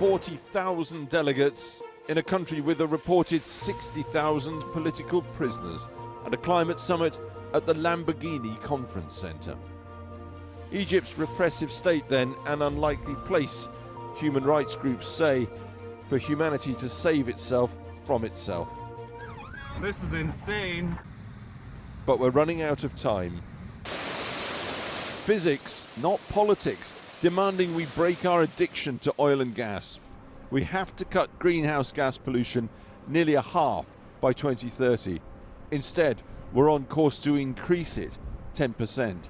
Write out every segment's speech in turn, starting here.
40,000 delegates in a country with a reported 60,000 political prisoners, and a climate summit at the Lamborghini Conference Centre. Egypt's repressive state then, an unlikely place, human rights groups say, for humanity to save itself from itself. This is insane. But we're running out of time. Physics, not politics, demanding we break our addiction to oil and gas. We have to cut greenhouse gas pollution nearly a half by 2030. Instead, we're on course to increase it 10%.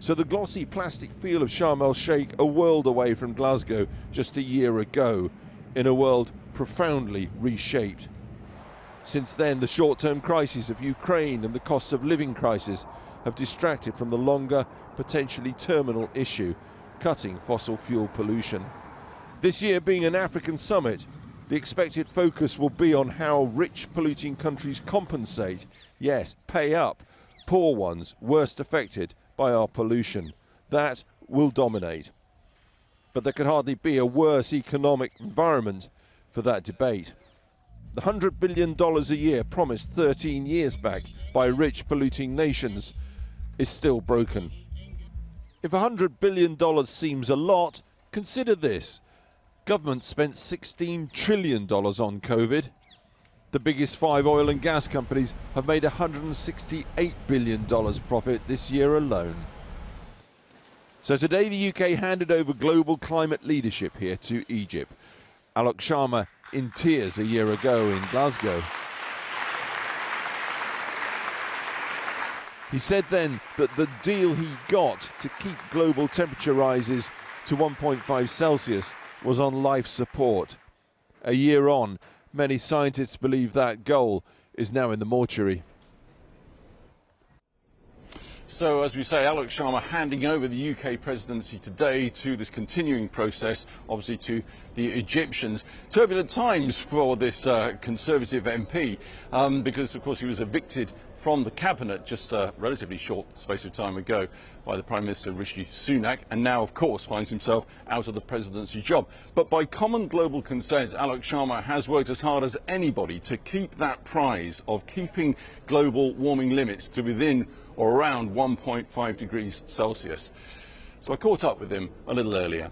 So the glossy plastic feel of Sharm el-Sheikh, a world away from Glasgow just a year ago, in a world profoundly reshaped. Since then, the short-term crises of Ukraine and the cost of living crisis have distracted from the longer, potentially terminal issue, cutting fossil fuel pollution. This year being an African summit, the expected focus will be on how rich polluting countries compensate, yes, pay up, poor ones worst affected by our pollution. That will dominate. But there could hardly be a worse economic environment for that debate. The $100 billion a year promised 13 years back by rich polluting nations is still broken. If $100 billion seems a lot, consider this. Governments spent $16 trillion on COVID. The biggest 5 oil and gas companies have made $168 billion profit this year alone. So today the UK handed over global climate leadership here to Egypt. Alok Sharma in tears a year ago in Glasgow. He said then that the deal he got to keep global temperature rises to 1.5 Celsius was on life support. A year on, many scientists believe that goal is now in the mortuary. So, as we say, Alok Sharma handing over the UK presidency today to this continuing process, obviously to the Egyptians. Turbulent times for this Conservative MP, because, of course, he was evicted from the cabinet just a relatively short space of time ago by the Prime Minister Rishi Sunak, and now, of course, finds himself out of the presidency job. But by common global consent, Alok Sharma has worked as hard as anybody to keep that prize of keeping global warming limits to within or around 1.5 degrees Celsius. So I caught up with him a little earlier.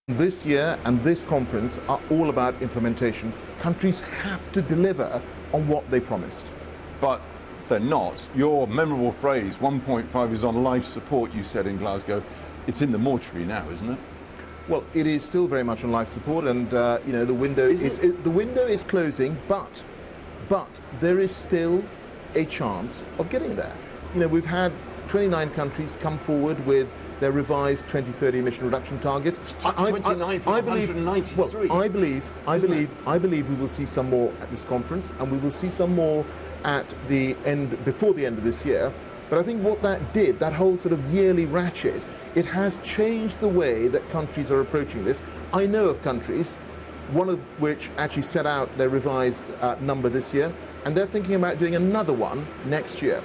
This year and this conference are all about implementation. Countries have to deliver on what they promised. But they're not. Your memorable phrase, 1.5 is on life support, you said in Glasgow. It's in the mortuary now, isn't it? Well, it is still very much on life support, and you know, the window the window is closing, but there is still a chance of getting there. You know, we've had 29 countries come forward with their revised 2030 emission reduction targets. 29 from 193. Well, I believe we will see some more at this conference, and we will see some more at the end, before the end of this year. But I think what that did, that whole sort of yearly ratchet, it has changed the way that countries are approaching this. I know of countries, one of which actually set out their revised number this year, and they're thinking about doing another one next year.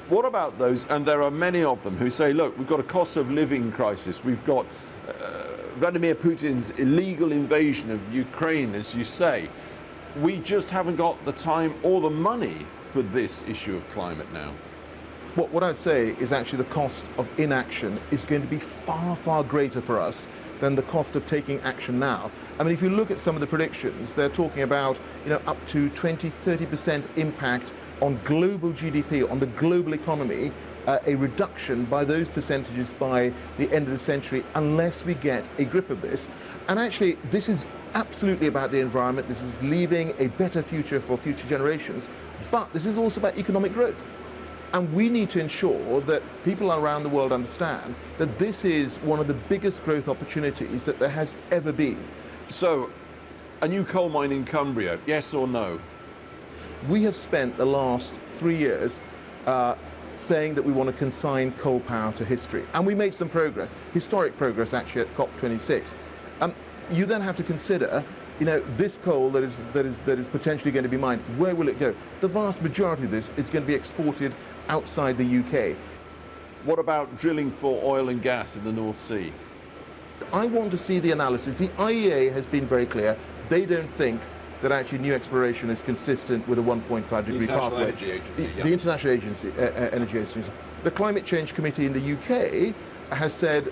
What about those, and there are many of them, who say, look, we've got a cost of living crisis, we've got Vladimir Putin's illegal invasion of Ukraine, as you say. We just haven't got the time or the money for this issue of climate now. What I'd say is actually the cost of inaction is going to be far, far greater for us than the cost of taking action now. I mean, if you look at some of the predictions, they're talking about, you know, up to 20–30% impact on global GDP, on the global economy, a reduction by those percentages by the end of the century, unless we get a grip of this. And actually, this is absolutely about the environment. This is leaving a better future for future generations. But this is also about economic growth. And we need to ensure that people around the world understand that this is one of the biggest growth opportunities that there has ever been. So, a new coal mine in Cumbria, yes or no? We have spent the last 3 years saying that we want to consign coal power to history. And we made some progress, historic progress actually at COP26. You then have to consider, you know, this coal that is potentially going to be mined, where will it go? The vast majority of this is going to be exported outside the UK. What about drilling for oil and gas in the North Sea? I want to see the analysis. The IEA has been very clear. They don't think that actually new exploration is consistent with a 1.5 degree pathway. Energy Agency, The International Energy Agency. The Climate Change Committee in the UK has said,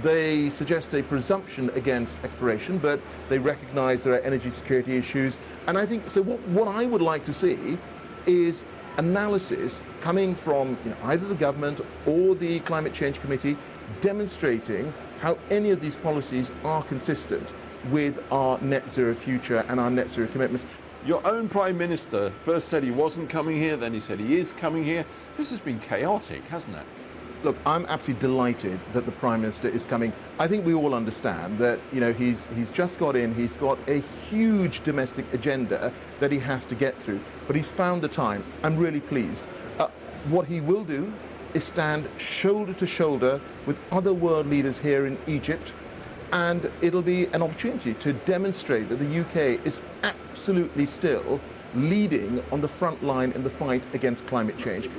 they suggest a presumption against exploration, but they recognise there are energy security issues. And I think, so what I would like to see is analysis coming from either the government or the Climate Change Committee demonstrating how any of these policies are consistent with our net zero future and our net zero commitments. Your own Prime Minister first said he wasn't coming here, then he said he is coming here. This has been chaotic, hasn't it? Look, I'm absolutely delighted that the Prime Minister is coming. I think we all understand that, he's just got in, he's got a huge domestic agenda that he has to get through, but he's found the time. I'm really pleased. What he will do is stand shoulder to shoulder with other world leaders here in Egypt, and it'll be an opportunity to demonstrate that the UK is absolutely still leading on the front line in the fight against climate change.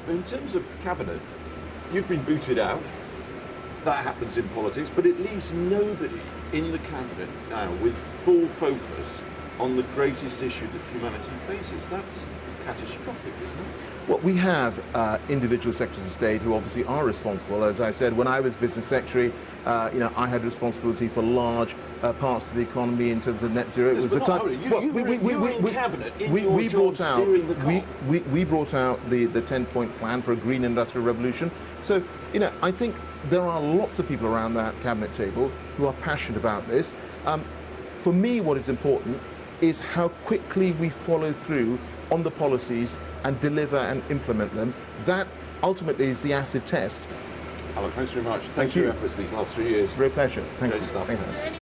In terms of cabinet, you've been booted out. That happens in politics, but it leaves nobody in the cabinet now with full focus on the greatest issue that humanity faces. That's catastrophic, isn't it? Well, we have individual secretaries of state who obviously are responsible. As I said, when I was business secretary, I had responsibility for large parts of the economy in terms of net zero. Yes, it was the time. You were in cabinet in your job steering the COP. We brought out the 10-point plan for a green industrial revolution. So, I think there are lots of people around that cabinet table who are passionate about this. For me, what is important is how quickly we follow through on the policies and deliver and implement them. That ultimately is the acid test. Alan, thanks very much. Thanks for your efforts these last 3 years. It's a real pleasure. Thank Great you. stuff. Thank you.